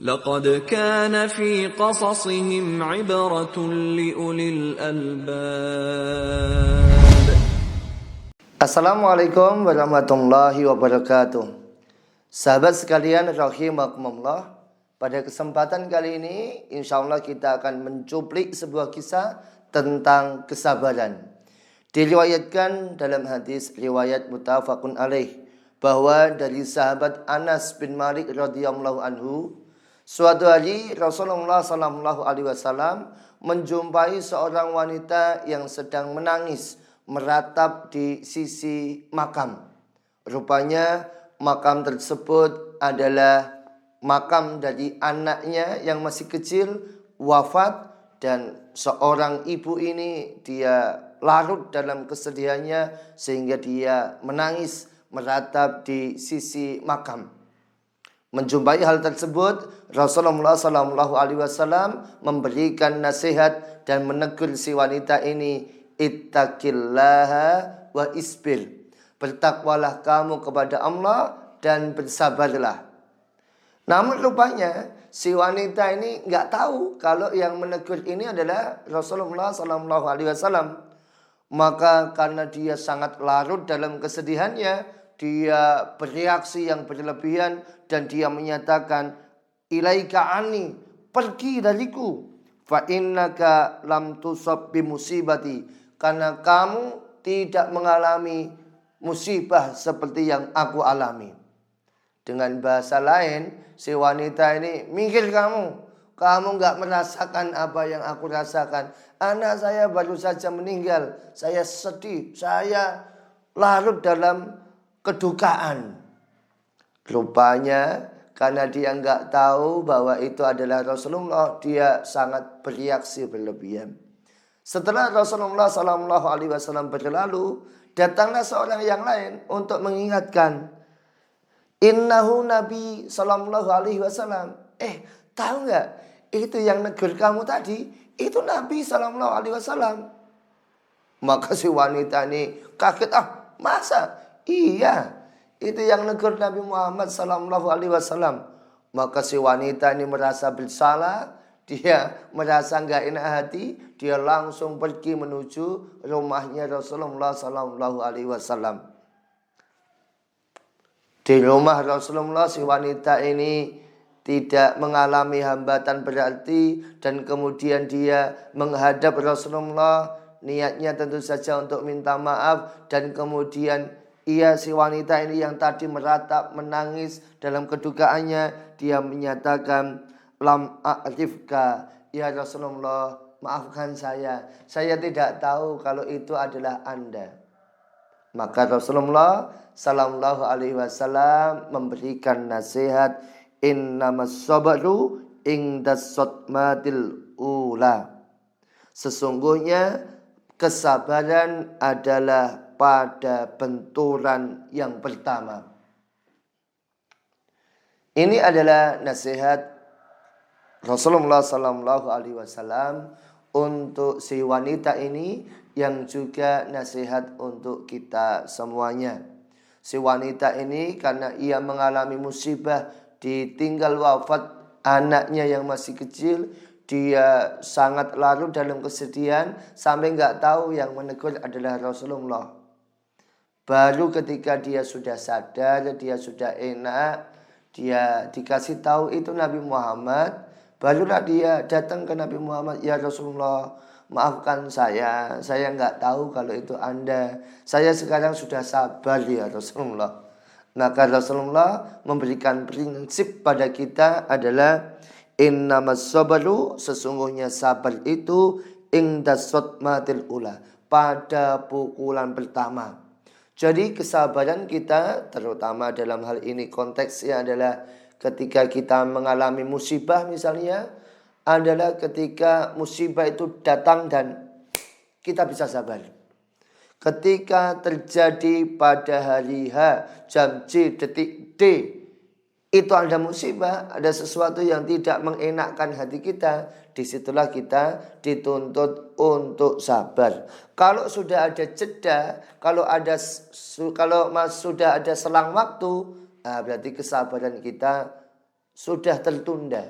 لقد كان في قصصهم عبرة لأولي الألباب. Assalamualaikum warahmatullahi wabarakatuh. Sahabat sekalian rahimakumullah, pada kesempatan kali ini insyaallah kita akan mencuplik sebuah kisah tentang kesabaran. Diriwayatkan dalam hadis riwayat muttafaqun alaih bahwa dari sahabat Anas bin Malik radhiyallahu anhu, suatu hari Rasulullah sallallahu alaihi wasallam menjumpai seorang wanita yang sedang menangis meratap di sisi makam. Rupanya makam tersebut adalah makam dari anaknya yang masih kecil wafat, dan seorang ibu ini dia larut dalam kesedihannya sehingga dia menangis meratap di sisi makam. Menjumpai hal tersebut, Rasulullah SAW memberikan nasihat dan menegur si wanita ini, ittaqillaha wa isbir. Bertakwalah kamu kepada Allah dan bersabarlah. Namun rupanya si wanita ini nggak tahu kalau yang menegur ini adalah Rasulullah SAW. Maka karena dia sangat larut dalam kesedihannya, dia bereaksi yang berlebihan dan dia menyatakan, ilaika anni, pergi dariku, fa innaka lam tusab bi musibati, karena kamu tidak mengalami musibah seperti yang aku alami. Dengan bahasa lain, si wanita ini, minggir kamu nggak merasakan apa yang aku rasakan. Anak saya baru saja meninggal, saya sedih, saya larut dalam kedukaan. Rupanya karena dia nggak tahu bahwa itu adalah Rasulullah, dia sangat bereaksi berlebihan. Setelah Rasulullah SAW berlalu, datanglah seorang yang lain untuk mengingatkan, innahu Nabi SAW. Tahu nggak? Itu yang negur kamu tadi, itu Nabi SAW. Maka si wanita ini kaget, masa? Iya, itu yang negur Nabi Muhammad SAW. Maka si wanita ini merasa bersalah, dia merasa nggak enak hati, dia langsung pergi menuju rumahnya Rasulullah SAW. Di rumah Rasulullah si wanita ini tidak mengalami hambatan berarti, dan kemudian dia menghadap Rasulullah, niatnya tentu saja untuk minta maaf, dan kemudian si wanita ini yang tadi meratap menangis dalam kedukaannya, dia menyatakan, lam a'rifka ya Rasulullah, maafkan saya tidak tahu kalau itu adalah Anda. Maka Rasulullah sallallahu alaihi wasallam memberikan nasihat, innamas sabru indas sadmatil ula. Sesungguhnya kesabaran adalah pada benturan yang pertama. Ini adalah nasihat Rasulullah sallallahu alaihi wasallam untuk si wanita ini, yang juga nasihat untuk kita semuanya. Si wanita ini karena ia mengalami musibah, ditinggal wafat anaknya yang masih kecil, dia sangat larut dalam kesedihan sampai nggak tahu yang menegur adalah Rasulullah. Baru ketika dia sudah sadar, dia sudah enak, dia dikasih tahu itu Nabi Muhammad, barulah dia datang ke Nabi Muhammad, ya Rasulullah, maafkan saya nggak tahu kalau itu Anda. Saya sekarang sudah sabar ya Rasulullah. Maka Rasulullah memberikan prinsip pada kita adalah, innamas sabru, sesungguhnya sabar itu indas sadmatil ula, pada pukulan pertama. Jadi kesabaran kita, terutama dalam hal ini konteksnya adalah ketika kita mengalami musibah misalnya, adalah ketika musibah itu datang dan kita bisa sabar. Ketika terjadi pada hari H, jam C, detik D, itu ada musibah, ada sesuatu yang tidak mengenakkan hati kita, disitulah kita dituntut untuk sabar. Kalau sudah ada jeda, kalau sudah ada selang waktu, berarti kesabaran kita sudah tertunda.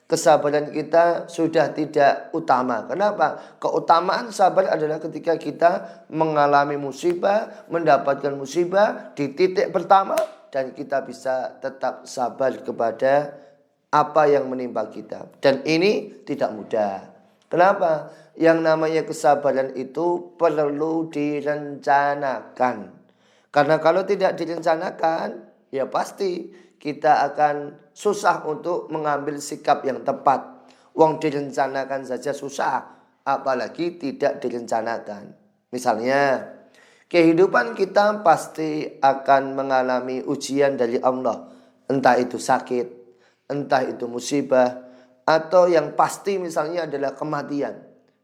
Kesabaran kita sudah tidak utama. Kenapa? Keutamaan sabar adalah ketika kita mengalami musibah, mendapatkan musibah di titik pertama, dan kita bisa tetap sabar kepada apa yang menimpa kita. Dan ini tidak mudah. Kenapa? Yang namanya kesabaran itu perlu direncanakan. Karena kalau tidak direncanakan, ya pasti kita akan susah untuk mengambil sikap yang tepat. Wong direncanakan saja susah, apalagi tidak direncanakan. Misalnya, kehidupan kita pasti akan mengalami ujian dari Allah. Entah itu sakit, entah itu musibah, atau yang pasti misalnya adalah kematian.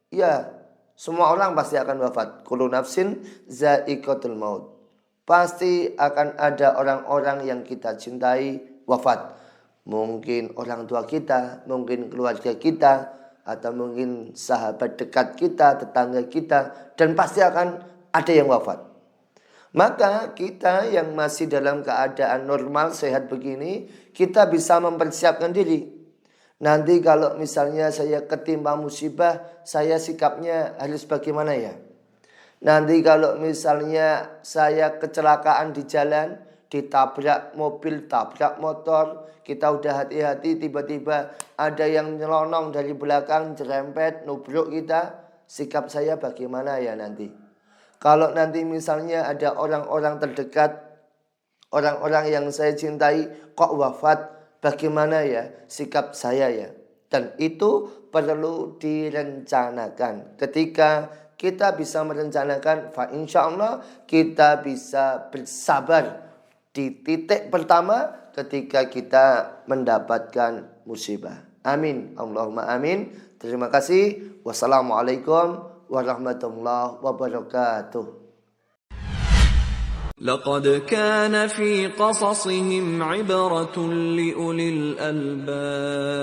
Ya, semua orang pasti akan wafat. Kullu nafsin za'iqatul maut. Pasti akan ada orang-orang yang kita cintai wafat. Mungkin orang tua kita, mungkin keluarga kita, atau mungkin sahabat dekat kita, tetangga kita, dan pasti akan ada yang wafat. Maka kita yang masih dalam keadaan normal, sehat begini, kita bisa mempersiapkan diri. Nanti kalau misalnya saya ketimpa musibah, saya sikapnya harus bagaimana ya? Nanti kalau misalnya saya kecelakaan di jalan, ditabrak mobil, tabrak motor, kita udah hati-hati, tiba-tiba ada yang nyelonong dari belakang, jerempet, nubruk kita, sikap saya bagaimana ya nanti? Kalau nanti misalnya ada orang-orang terdekat, orang-orang yang saya cintai kok wafat, bagaimana ya sikap saya ya? Dan itu perlu direncanakan. Ketika kita bisa merencanakan, fa insyaallah kita bisa bersabar di titik pertama ketika kita mendapatkan musibah. Amin. Allahumma amin. Terima kasih. Wassalamualaikum warahmatullahi wabarakatuh. لقد كان في قصصهم عبرة لأولي الألباب